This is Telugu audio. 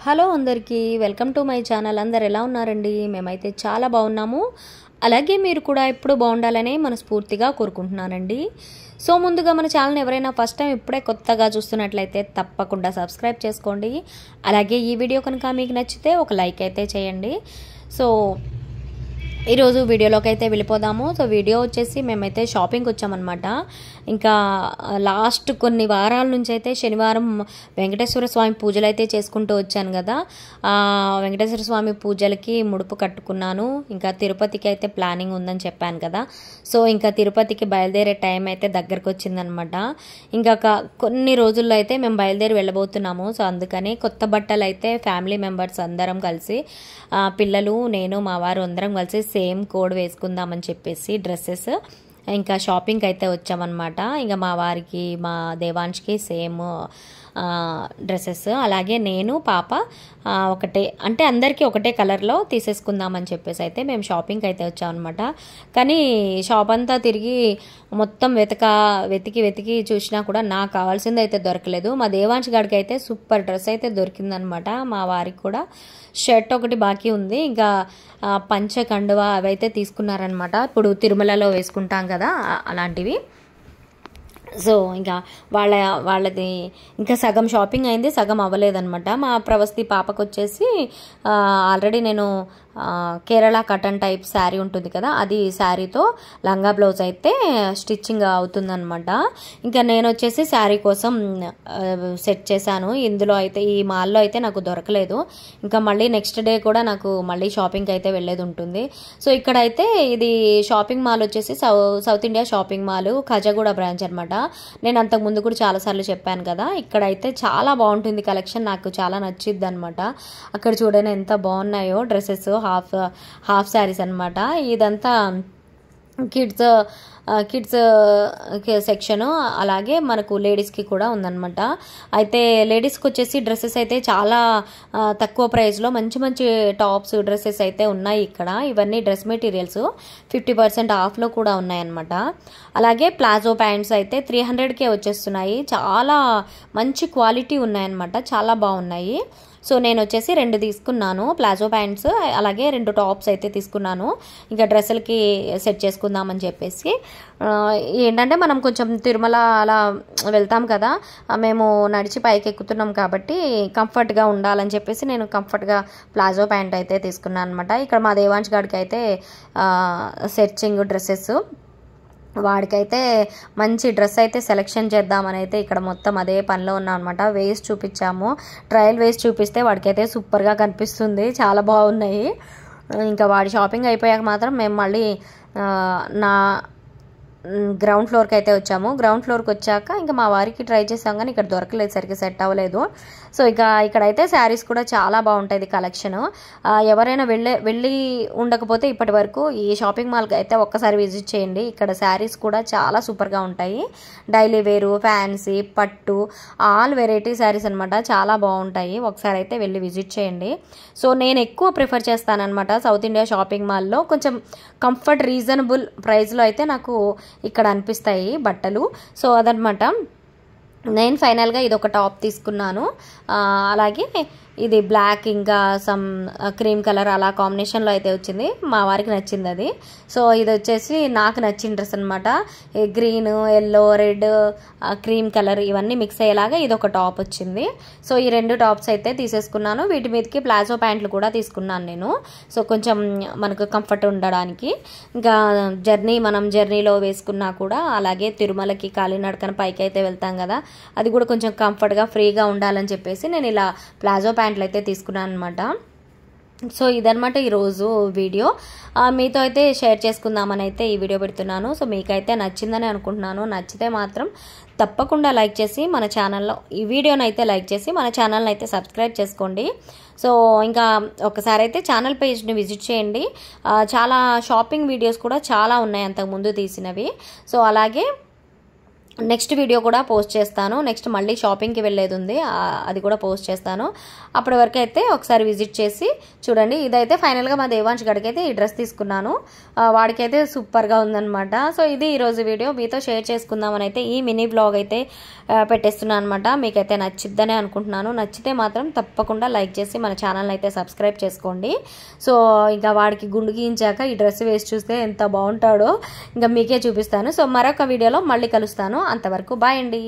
హలో అందరికీ వెల్కమ్ టు మై ఛానల్. అందరు ఎలా ఉన్నారండి? మేమైతే చాలా బాగున్నాము. అలాగే మీరు కూడా ఎప్పుడు బాగుండాలని మనస్ఫూర్తిగా కోరుకుంటున్నానండి. సో ముందుగా మన ఛానల్ ఎవరైనా ఫస్ట్ టైం ఇప్పుడే కొత్తగా చూస్తున్నట్లయితే తప్పకుండా సబ్స్క్రైబ్ చేసుకోండి. అలాగే ఈ వీడియో కనుక మీకు నచ్చితే ఒక లైక్ అయితే చేయండి. సో ఈరోజు వీడియోలోకి అయితే వెళ్ళిపోదాము. సో వీడియో వచ్చేసి మేమైతే షాపింగ్కి వచ్చామన్నమాట. ఇంకా లాస్ట్ కొన్ని వారాల నుంచి అయితే శనివారం వెంకటేశ్వర స్వామి పూజలు అయితే చేసుకుంటూ వచ్చాను కదా. వెంకటేశ్వర స్వామి పూజలకి ముడుపు కట్టుకున్నాను. ఇంకా తిరుపతికి అయితే ప్లానింగ్ ఉందని చెప్పాను కదా. సో ఇంకా తిరుపతికి బయలుదేరే టైం అయితే దగ్గరకు వచ్చిందనమాట. ఇంకా కొన్ని రోజుల్లో అయితే మేము బయలుదేరి వెళ్ళబోతున్నాము. సో అందుకని కొత్త బట్టలు అయితే ఫ్యామిలీ మెంబర్స్ అందరం కలిసి, పిల్లలు, నేను, మా వారు అందరం కలిసి సేమ్ కోడ్ వేసుకుందామని చెప్పేసి డ్రెస్సెస్ ఇంకా షాపింగ్కి అయితే వచ్చామన్నమాట. ఇంకా మా వారికి, మా దేవాంష్కి సేమ్ డ్రెస్సెస్, అలాగే నేను, పాప ఒకటే, అంటే అందరికీ ఒకటే కలర్లో తీసేసుకుందామని చెప్పేసి అయితే మేము షాపింగ్కి అయితే వచ్చామన్నమాట. కానీ షాప్ అంతా తిరిగి మొత్తం వెతికి చూసినా కూడా నాకు కావాల్సింది అయితే దొరకలేదు. మా దేవాంశ్ గారికి అయితే సూపర్ డ్రెస్ అయితే దొరికిందనమాట. మా వారికి కూడా షర్ట్ ఒకటి బాకీ ఉంది. ఇంకా పంచ కండువా అవైతే తీసుకున్నారనమాట. ఇప్పుడు తిరుమలలో వేసుకుంటాం కదా అలాంటివి. సో ఇంకా వాళ్ళది ఇంకా సగం షాపింగ్ అయింది, సగం అవ్వలేదన్నమాట. మా ప్రవస్తి పాపకు వచ్చేసి ఆల్రెడీ నేను కేరళ కటన్ టైప్ శారీ ఉంటుంది కదా, అది శారీతో లంగా బ్లౌజ్ అయితే స్టిచ్చింగ్ అవుతుందన్నమాట. ఇంకా నేను వచ్చేసి శారీ కోసం సెట్ చేశాను. ఇందులో అయితే ఈ మాల్లో అయితే నాకు దొరకలేదు. ఇంకా మళ్ళీ నెక్స్ట్ డే కూడా నాకు మళ్ళీ షాపింగ్కి అయితే వెళ్ళేది ఉంటుంది. సో ఇక్కడైతే ఇది షాపింగ్ మాల్ వచ్చేసి south India shopping mall Khajaguda branch అనమాట. నేను అంతకు ముందు కూడా చాలాసార్లు చెప్పాను కదా. ఇక్కడైతే చాలా బాగుంటుంది కలెక్షన్, నాకు చాలా నచ్చిద్ది అనమాట. అక్కడ చూడండి ఎంత బాగున్నాయో డ్రెస్సెస్, హాఫ్ శారీస్ అనమాట. ఇదంతా కిడ్స్ సెక్షను, అలాగే మనకు లేడీస్కి కూడా ఉందన్నమాట. అయితే లేడీస్కి వచ్చేసి డ్రెస్సెస్ అయితే చాలా తక్కువ ప్రైస్లో మంచి టాప్స్, డ్రెస్సెస్ అయితే ఉన్నాయి ఇక్కడ. ఇవన్నీ డ్రెస్ మెటీరియల్స్ 50% ఆఫ్లో కూడా ఉన్నాయన్నమాట. అలాగే ప్లాజో ప్యాంట్స్ అయితే 300కే వచ్చేస్తున్నాయి. చాలా మంచి క్వాలిటీ ఉన్నాయన్నమాట, చాలా బాగున్నాయి. సో నేను వచ్చేసి 2 తీసుకున్నాను ప్లాజో ప్యాంట్స్, అలాగే 2 టాప్స్ అయితే తీసుకున్నాను. ఇంకా డ్రెస్సులకి సెట్ చేసుకుందామని చెప్పేసి. ఏంటంటే మనం కొంచెం తిరుమల అలా వెళ్తాం కదా, మేము నడిచి పైకి ఎక్కుతున్నాం కాబట్టి కంఫర్ట్గా ఉండాలని చెప్పేసి నేను కంఫర్ట్గా ప్లాజో ప్యాంట్ అయితే తీసుకున్నాను అనమాట. ఇక్కడ మా దేవాంశ్ గారికి అయితే సెర్చింగ్ డ్రెస్సెస్, వాడికైతే మంచి డ్రెస్ అయితే సెలెక్షన్ చేద్దామని అయితే ఇక్కడ మొత్తం అదే పనిలో ఉన్నాం అనమాట. వేసి చూపించాము, ట్రయల్ వేసి చూపిస్తే వాడికైతే సూపర్గా కనిపిస్తుంది, చాలా బాగున్నాయి. ఇంకా వాడి షాపింగ్ అయిపోయాక మాత్రం మేము మళ్ళీ నా గ్రౌండ్ ఫ్లోర్కి అయితే వచ్చాము. గ్రౌండ్ ఫ్లోర్కి వచ్చాక ఇంకా మా వారికి ట్రై చేసాం కానీ ఇక్కడ దొరకలేదు, సరిగ్గా సెట్ అవ్వలేదు. సో ఇక ఇక్కడైతే శారీస్ కూడా చాలా బాగుంటుంది కలెక్షన్. ఎవరైనా వెళ్ళి ఉండకపోతే ఇప్పటి వరకు ఈ షాపింగ్ మాల్కి అయితే ఒక్కసారి విజిట్ చేయండి. ఇక్కడ శారీస్ కూడా చాలా సూపర్గా ఉంటాయి. డైలీ వేరు, ఫ్యాన్సీ, పట్టు, ఆల్ వెరైటీ శారీస్ అనమాట, చాలా బాగుంటాయి. ఒకసారి అయితే వెళ్ళి విజిట్ చేయండి. సో నేను ఎక్కువ ప్రిఫర్ చేస్తానన్నమాట సౌత్ ఇండియా షాపింగ్ మాల్లో. కొంచెం కంఫర్ట్, రీజనబుల్ ప్రైస్లో అయితే నాకు ఇక్కడ అనిపిస్తాయి బట్టలు. సో అదనమాట. నేను ఫైనల్గా ఇది ఒక టాప్ తీసుకున్నాను. అలాగే ఇది బ్లాక్ ఇంకా సమ్ క్రీమ్ కలర్ అలా కాంబినేషన్లో అయితే వచ్చింది. మా వారికి నచ్చింది అది. సో ఇది వచ్చేసి నాకు నచ్చిన డ్రెస్ అనమాట. Green, yellow, red, cream colour ఇవన్నీ మిక్స్ అయ్యేలాగా ఇది ఒక టాప్ వచ్చింది. సో ఈ 2 టాప్స్ అయితే తీసేసుకున్నాను. వీటి మీదకి ప్లాజో ప్యాంట్లు కూడా తీసుకున్నాను నేను. సో కొంచెం మనకు కంఫర్ట్ ఉండడానికి. ఇంకా మనం జర్నీలో వేసుకున్నా కూడా, అలాగే తిరుమలకి కాలినడకన పైకి అయితే వెళ్తాం కదా, అది కూడా కొంచెం కంఫర్ట్గా ఫ్రీగా ఉండాలని చెప్పేసి నేను ఇలా ప్లాజో ప్యాంట్లు అయితే తీసుకున్నాను అనమాట. సో ఇదనమాట ఈరోజు వీడియో. మీతో అయితే షేర్ చేసుకుందామని అయితే ఈ వీడియో పెడుతున్నాను. సో మీకైతే నచ్చిందని అనుకుంటున్నాను. నచ్చితే మాత్రం తప్పకుండా లైక్ చేసి మన ఛానల్లో ఈ వీడియోని అయితే లైక్ చేసి మన ఛానల్ని అయితే సబ్స్క్రైబ్ చేసుకోండి. సో ఇంకా ఒకసారి అయితే ఛానల్ పేజ్ని విజిట్ చేయండి. చాలా షాపింగ్ వీడియోస్ కూడా చాలా ఉన్నాయి అంతకుముందు తీసినవి. సో అలాగే నెక్స్ట్ వీడియో కూడా పోస్ట్ చేస్తాను. నెక్స్ట్ మళ్ళీ షాపింగ్కి వెళ్ళేది ఉంది, అది కూడా పోస్ట్ చేస్తాను. అప్పటి వరకు అయితే ఒకసారి విజిట్ చేసి చూడండి. ఇదైతే ఫైనల్గా మా దేవాంశ్ గడికి అయితే ఈ డ్రెస్ తీసుకున్నాను. వాడికైతే సూపర్గా ఉందన్నమాట. సో ఇది ఈరోజు వీడియో మీతో షేర్ చేసుకుందామని అయితే ఈ మినీ బ్లాగ్ అయితే పెట్టేస్తున్నాను అనమాట. మీకైతే నచ్చిద్దని అనుకుంటున్నాను. నచ్చితే మాత్రం తప్పకుండా లైక్ చేసి మన ఛానల్ అయితే సబ్స్క్రైబ్ చేసుకోండి. సో ఇంకా వాడికి గుండు గీయించాక ఈ డ్రెస్ వేసి చూస్తే ఎంత బాగుంటాడో ఇంకా మీకే చూపిస్తాను. సో మరొక వీడియోలో మళ్ళీ కలుస్తాను. అంతవరకు బాయ్ అండి.